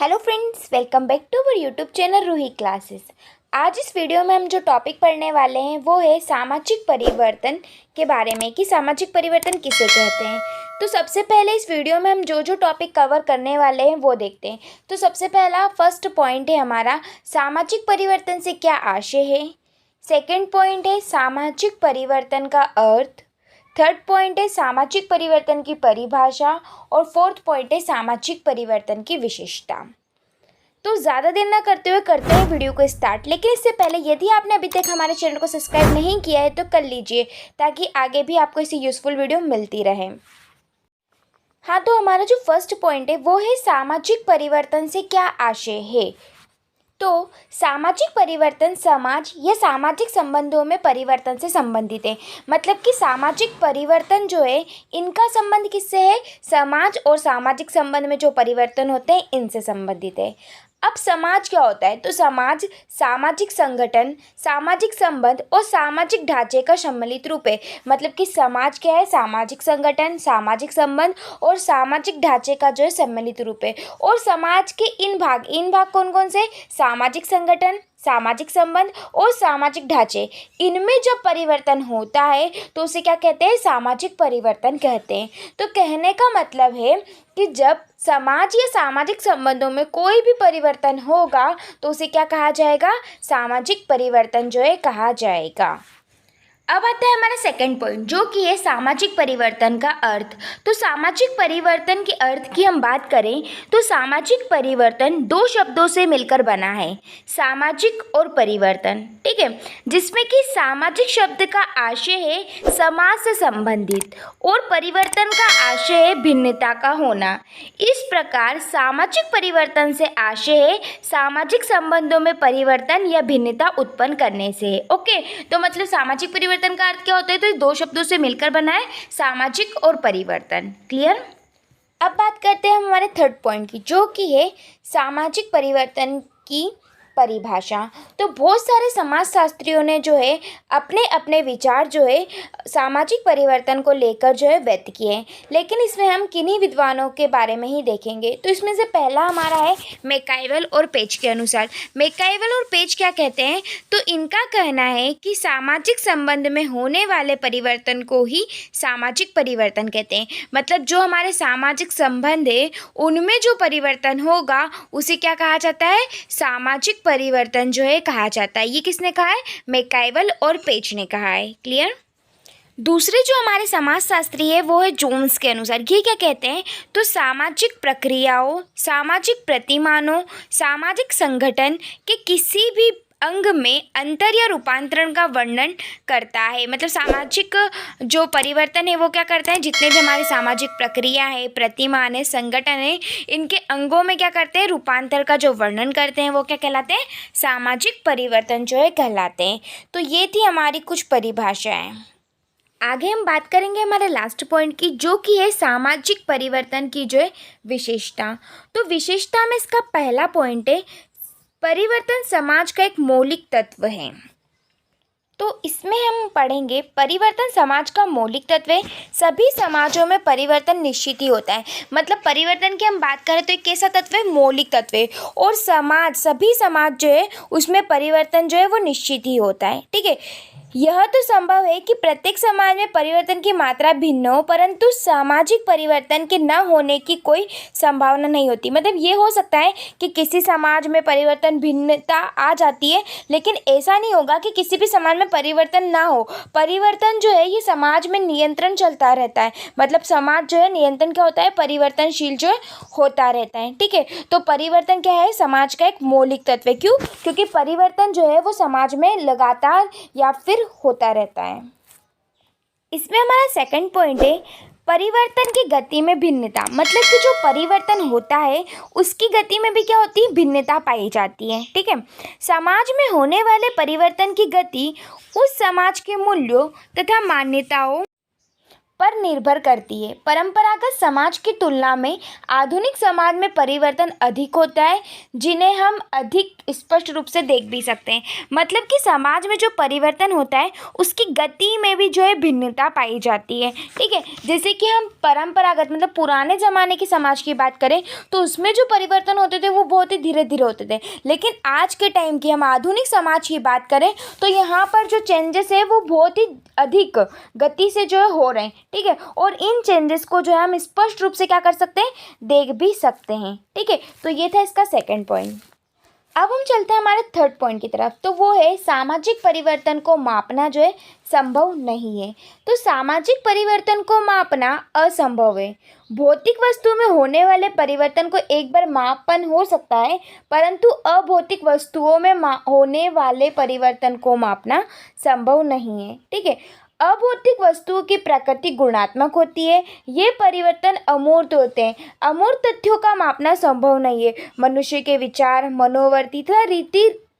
Hello friends, welcome back to our YouTube channel Ruhi classes. आज इस video में हम जो टॉपिक पढ़ने वाले हैं वो है सामाजिक परिवर्तन के बारे में कि सामाजिक परिवर्तन किसे कहते हैं। तो सबसे पहले इस वीडियो में हम जो टॉपिक कवर करने वाले हैं वो देखते हैं। तो सबसे पहला फर्स्ट पॉइंट है हमारा सामाजिक परिवर्तन से क्या आशय है। सेकंड पॉइंट है सामाजिक परिवर्तन का अर्थ। थर्ड पॉइंट है सामाजिक परिवर्तन की परिभाषा और फोर्थ पॉइंट है सामाजिक परिवर्तन की विशेषता। तो ज़्यादा देर ना करते हुए करते हैं वीडियो को स्टार्ट। लेकिन इससे पहले यदि आपने अभी तक हमारे चैनल को सब्सक्राइब नहीं किया है तो कर लीजिए ताकि आगे भी आपको ऐसी यूज़फुल वीडियो मिलती रहे। हाँ, तो हमारा जो फर्स्ट पॉइंट है वो है सामाजिक परिवर्तन से क्या आशय है। तो सामाजिक परिवर्तन समाज या सामाजिक संबंधों में परिवर्तन से संबंधित है। मतलब कि सामाजिक परिवर्तन जो है इनका संबंध किससे है, समाज और सामाजिक संबंध में जो परिवर्तन होते हैं इनसे संबंधित है। अब समाज क्या होता है, तो समाज सामाजिक संगठन, सामाजिक संबंध और सामाजिक ढांचे का सम्मिलित रूप है। मतलब कि समाज क्या है, सामाजिक संगठन, सामाजिक संबंध और सामाजिक ढांचे का जो है सम्मिलित रूप है। और समाज के इन भाग कौन कौन से, सामाजिक संगठन, सामाजिक संबंध और सामाजिक ढांचे, इनमें जब परिवर्तन होता है तो उसे क्या कहते हैं, सामाजिक परिवर्तन कहते हैं। तो कहने का मतलब है कि जब समाज या सामाजिक संबंधों में कोई भी परिवर्तन होगा तो उसे क्या कहा जाएगा, सामाजिक परिवर्तन जो है कहा जाएगा। अब आता है हमारा सेकंड पॉइंट जो कि है सामाजिक परिवर्तन का अर्थ। तो सामाजिक परिवर्तन के अर्थ की हम बात करें तो सामाजिक परिवर्तन दो शब्दों से मिलकर बना है, सामाजिक और परिवर्तन, ठीक है, जिसमें कि सामाजिक शब्द का आशय है समाज से संबंधित और परिवर्तन का आशय है भिन्नता का होना। इस प्रकार सामाजिक परिवर्तन से आशय है सामाजिक संबंधों में परिवर्तन या भिन्नता उत्पन्न करने से। ओके, तो मतलब सामाजिक परिवर्तन का अर्थ क्या होता है, तो ये दो शब्दों से मिलकर बना है, सामाजिक और परिवर्तन। क्लियर। अब बात करते हैं हम हमारे थर्ड पॉइंट की जो कि है सामाजिक परिवर्तन की परिभाषा। तो बहुत सारे समाजशास्त्रियों ने जो है अपने अपने विचार जो है सामाजिक परिवर्तन को लेकर जो है व्यक्त किए हैं, लेकिन इसमें हम किन्हीं विद्वानों के बारे में ही देखेंगे। तो इसमें से पहला हमारा है मैकाइवल और पेज के अनुसार। मैकाइवल और पेज क्या कहते हैं, तो इनका कहना है कि सामाजिक संबंध में होने वाले परिवर्तन को ही सामाजिक परिवर्तन कहते हैं। मतलब जो हमारे सामाजिक संबंध है उनमें जो परिवर्तन होगा उसे क्या कहा जाता है, सामाजिक परिवर्तन जो है कहा जाता है। ये किसने कहा है, मैकाइवल और पेज ने कहा है। क्लियर। दूसरे जो हमारे समाजशास्त्री है वो है जोन्स के अनुसार। ये क्या कहते हैं, तो सामाजिक प्रक्रियाओं, सामाजिक प्रतिमानों, सामाजिक संगठन के किसी भी अंग में अंतर या रूपांतरण का वर्णन करता है। मतलब सामाजिक जो परिवर्तन है वो क्या करता है, जितने भी हमारी सामाजिक प्रक्रिया है, प्रतिमान है, संगठन है, इनके अंगों में क्या करते हैं, रूपांतर का जो वर्णन करते हैं वो क्या कहलाते हैं, सामाजिक परिवर्तन जो है कहलाते हैं। तो ये थी हमारी कुछ परिभाषाएं। आगे हम बात करेंगे हमारे लास्ट पॉइंट की जो कि है सामाजिक परिवर्तन की जो है विशेषता। तो विशेषता में इसका पहला पॉइंट है परिवर्तन समाज का एक मौलिक तत्व है। तो इसमें हम पढ़ेंगे परिवर्तन समाज का मौलिक तत्व है। सभी समाजों में परिवर्तन निश्चित ही होता है। मतलब परिवर्तन की हम बात करें तो एक कैसा तत्व है, मौलिक तत्व है। और समाज, सभी समाज जो है उसमें परिवर्तन जो है वो निश्चित ही होता है, ठीक है। यह तो संभव है कि प्रत्येक समाज में परिवर्तन की मात्रा भिन्न हो, परंतु सामाजिक परिवर्तन के न होने की कोई संभावना नहीं होती। मतलब ये हो सकता है कि किसी समाज में परिवर्तन भिन्नता आ जाती है, लेकिन ऐसा नहीं होगा कि किसी भी समाज में परिवर्तन ना हो। परिवर्तन जो है ये समाज में नियंत्रण चलता रहता है। मतलब समाज जो है नियंत्रण क्या होता है, परिवर्तनशील जो है होता रहता है, ठीक है। तो परिवर्तन क्या है, समाज का एक मौलिक तत्व है। क्यों, क्योंकि परिवर्तन जो है वो समाज में लगातार या फिर होता रहता है। इसमें हमारा सेकंड पॉइंट है परिवर्तन की गति में भिन्नता। मतलब कि जो परिवर्तन होता है उसकी गति में भी क्या होती है, भिन्नता पाई जाती है, ठीक है। समाज में होने वाले परिवर्तन की गति उस समाज के मूल्यों तथा मान्यताओं पर निर्भर करती है। परंपरागत समाज की तुलना में आधुनिक समाज में परिवर्तन अधिक होता है, जिन्हें हम अधिक स्पष्ट रूप से देख भी सकते हैं। मतलब कि समाज में जो परिवर्तन होता है उसकी गति में भी जो है भिन्नता पाई जाती है। ठीक है, जैसे कि हम परंपरागत मतलब पुराने ज़माने की समाज की बात करें तो उसमें जो परिवर्तन होते थे वो बहुत ही धीरे धीरे होते थे, लेकिन आज के टाइम की हम आधुनिक समाज की बात करें तो यहाँ पर जो चेंजेस है वो बहुत ही अधिक गति से जो है हो रहे हैं। ठीक है, और इन चेंजेस को जो है हम स्पष्ट रूप से क्या कर सकते हैं, देख भी सकते हैं। ठीक है, तो ये था इसका सेकंड पॉइंट। अब हम चलते हैं हमारे थर्ड पॉइंट की तरफ, तो वो है सामाजिक परिवर्तन को मापना जो है संभव नहीं है। तो सामाजिक परिवर्तन को मापना असंभव है। भौतिक वस्तु में होने वाले परिवर्तन को एक बार मापन हो सकता है, परंतु अभौतिक वस्तुओं में होने वाले परिवर्तन को मापना संभव नहीं है। ठीक है, अभौतिक वस्तुओं की प्रकृति गुणात्मक होती है, ये परिवर्तन अमूर्त होते हैं। अमूर्त तथ्यों का मापना संभव नहीं है। मनुष्य के विचार, मनोवृत्ति तथा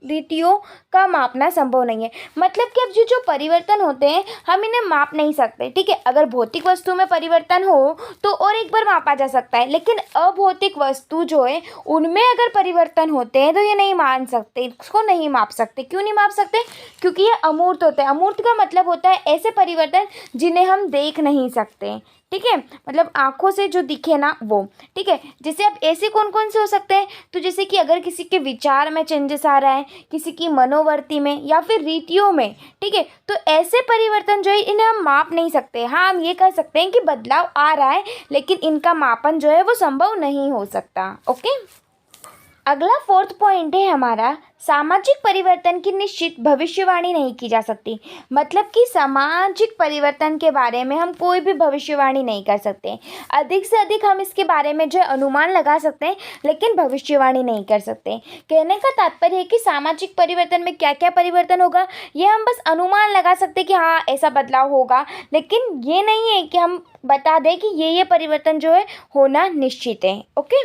रीतियों का मापना संभव नहीं है। मतलब कि अब जो परिवर्तन होते हैं हम इन्हें माप नहीं सकते। ठीक है, अगर भौतिक वस्तु में परिवर्तन हो तो और एक बार मापा जा सकता है, लेकिन अभौतिक वस्तु जो है उनमें अगर परिवर्तन होते हैं तो ये नहीं मान सकते, इसको नहीं माप सकते। क्यों नहीं माप सकते? क्योंकि ये अमूर्त होते हैं। अमूर्त का मतलब होता है ऐसे परिवर्तन जिन्हें हम देख नहीं सकते। ठीक है, मतलब आँखों से जो दिखे ना वो। ठीक है, जैसे अब ऐसे कौन कौन से हो सकते हैं, तो जैसे कि अगर किसी के विचार में चेंजेस आ रहा है, किसी की मनोवृत्ति में या फिर रीतियों में। ठीक है, तो ऐसे परिवर्तन जो है इन्हें हम माप नहीं सकते। हाँ, हम ये कह सकते हैं कि बदलाव आ रहा है, लेकिन इनका मापन जो है वो संभव नहीं हो सकता। ओके, अगला फोर्थ पॉइंट है हमारा, सामाजिक परिवर्तन की निश्चित भविष्यवाणी नहीं की जा सकती। मतलब कि सामाजिक परिवर्तन के बारे में हम कोई भी भविष्यवाणी नहीं कर सकते। अधिक से अधिक हम इसके बारे में जो अनुमान लगा सकते हैं, लेकिन भविष्यवाणी नहीं कर सकते। कहने का तात्पर्य है कि सामाजिक परिवर्तन में क्या क्या परिवर्तन होगा ये हम बस अनुमान लगा सकते हैं कि हाँ ऐसा बदलाव होगा, लेकिन ये नहीं है कि हम बता दें कि ये परिवर्तन जो है होना निश्चित है। ओके,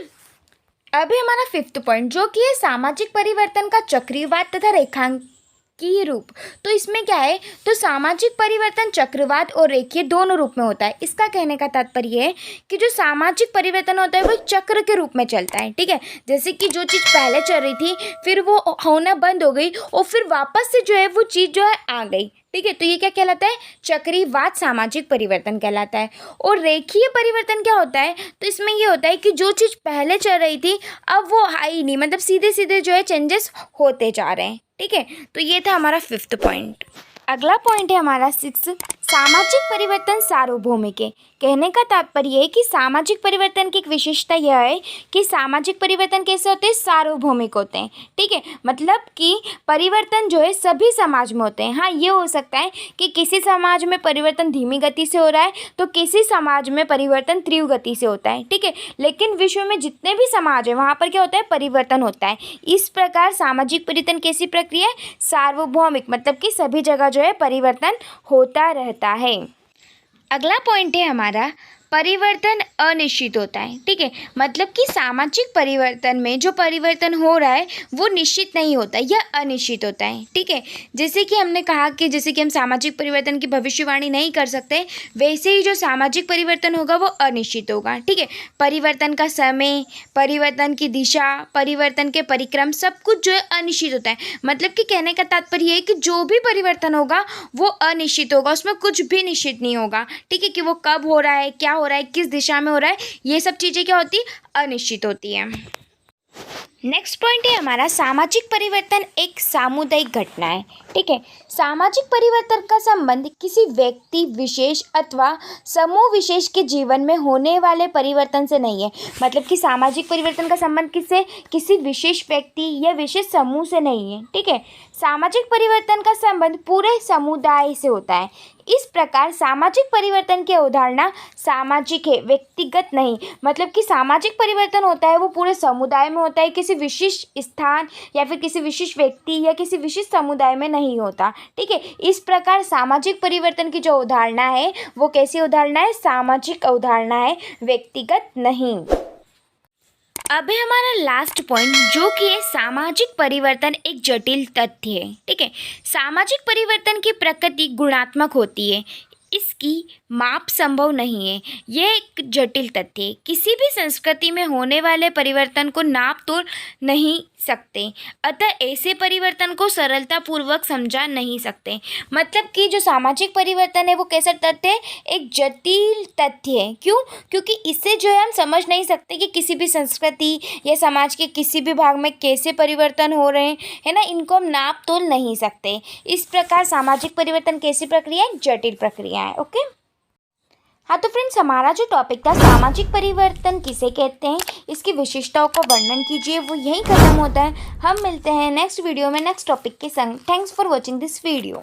अभी हमारा फिफ्थ पॉइंट जो कि है सामाजिक परिवर्तन का चक्रवात तथा रेखांकीय रूप। तो इसमें क्या है, तो सामाजिक परिवर्तन चक्रवात और रेखीय दोनों रूप में होता है। इसका कहने का तात्पर्य है कि जो सामाजिक परिवर्तन होता है वो चक्र के रूप में चलता है। ठीक है, जैसे कि जो चीज़ पहले चल रही थी फिर वो होना बंद हो गई और फिर वापस से जो है वो चीज़ जो है आ गई। ठीक है, तो ये क्या कहलाता है, चक्रीवात सामाजिक परिवर्तन कहलाता है। और रेखीय परिवर्तन क्या होता है, तो इसमें ये होता है कि जो चीज़ पहले चल रही थी अब वो आई नहीं, मतलब सीधे सीधे जो है चेंजेस होते जा रहे हैं। ठीक है, तो ये था हमारा फिफ्थ पॉइंट। अगला पॉइंट है हमारा सिक्स, सामाजिक परिवर्तन सार्वभौमिक है। कहने का तात्पर्य है कि सामाजिक परिवर्तन की एक विशेषता यह है कि सामाजिक परिवर्तन कैसे होते हैं, सार्वभौमिक होते हैं। ठीक है, मतलब कि परिवर्तन जो है सभी समाज में होते हैं। हाँ, ये हो सकता है कि किसी समाज में परिवर्तन धीमी गति से हो रहा है तो किसी समाज में परिवर्तन तीव्र गति से होता है। ठीक है, लेकिन विश्व में जितने भी समाज है वहाँ पर क्या होता है, परिवर्तन होता है। इस प्रकार सामाजिक परिवर्तन कैसी प्रक्रिया है, सार्वभौमिक, मतलब कि सभी जगह जो है परिवर्तन होता रहता है। अगला पॉइंट है हमारा, परिवर्तन अनिश्चित होता है। ठीक है, मतलब कि सामाजिक परिवर्तन में जो परिवर्तन हो रहा है वो निश्चित नहीं होता, यह अनिश्चित होता है। ठीक है, जैसे कि हमने कहा कि जैसे कि हम सामाजिक परिवर्तन की भविष्यवाणी नहीं कर सकते, वैसे ही जो सामाजिक परिवर्तन होगा वो अनिश्चित होगा। ठीक है, परिवर्तन का समय, परिवर्तन की दिशा, परिवर्तन के परिक्रम सब कुछ जो है अनिश्चित होता है। मतलब कि कहने का तात्पर्य है कि जो भी परिवर्तन होगा वो अनिश्चित होगा, उसमें कुछ भी निश्चित नहीं होगा। ठीक है, कि वो कब हो रहा है, क्या हो रहा है, किस दिशा में हो रहा है, ये सब चीज़ें क्या होती है, अनिश्चित होती है। नेक्स्ट पॉइंट है हमारा, सामाजिक परिवर्तन एक सामुदायिक घटना है। ठीक है, सामाजिक परिवर्तन का संबंध किसी व्यक्ति विशेष अथवा समूह विशेष के जीवन में होने वाले परिवर्तन से नहीं है। मतलब कि सामाजिक परिवर्तन का संबंध किससे, किसी विशेष व्यक्ति या विशेष समूह से नहीं है। ठीक है, सामाजिक परिवर्तन का संबंध पूरे समुदाय से होता है। इस प्रकार सामाजिक परिवर्तन की अवधारणा सामाजिक है, व्यक्तिगत नहीं। मतलब कि सामाजिक परिवर्तन होता है वो पूरे समुदाय में होता है, किसी विशेष स्थान या फिर किसी विशेष व्यक्ति या किसी विशेष समुदाय में नहीं होता। ठीक है, इस प्रकार सामाजिक परिवर्तन की जो अवधारणा है वो कैसी अवधारणा है, सामाजिक अवधारणा है, व्यक्तिगत नहीं। अब है हमारा लास्ट पॉइंट जो कि है सामाजिक परिवर्तन एक जटिल तथ्य है। ठीक है, सामाजिक परिवर्तन की प्रकृति गुणात्मक होती है। इसकी माप संभव नहीं है। यह एक जटिल तथ्य है। किसी भी संस्कृति में होने वाले परिवर्तन को नाप तोल नहीं सकते, अतः ऐसे परिवर्तन को सरलतापूर्वक समझा नहीं सकते। मतलब कि जो सामाजिक परिवर्तन है वो कैसा तथ्य है, एक जटिल तथ्य है। क्यों? क्योंकि इससे जो है हम समझ नहीं सकते कि किसी भी संस्कृति या समाज के किसी भी भाग में कैसे परिवर्तन हो रहे हैं, है ना, इनको हम नाप तोल नहीं सकते। इस प्रकार सामाजिक परिवर्तन कैसी प्रक्रिया है, जटिल प्रक्रिया है। ओके, हाँ तो फ्रेंड्स, हमारा जो टॉपिक था सामाजिक परिवर्तन किसे कहते हैं, इसकी विशेषताओं को वर्णन कीजिए, वो यहीं खत्म होता है। हम मिलते हैं नेक्स्ट वीडियो में नेक्स्ट टॉपिक के संग। Thanks for watching this video.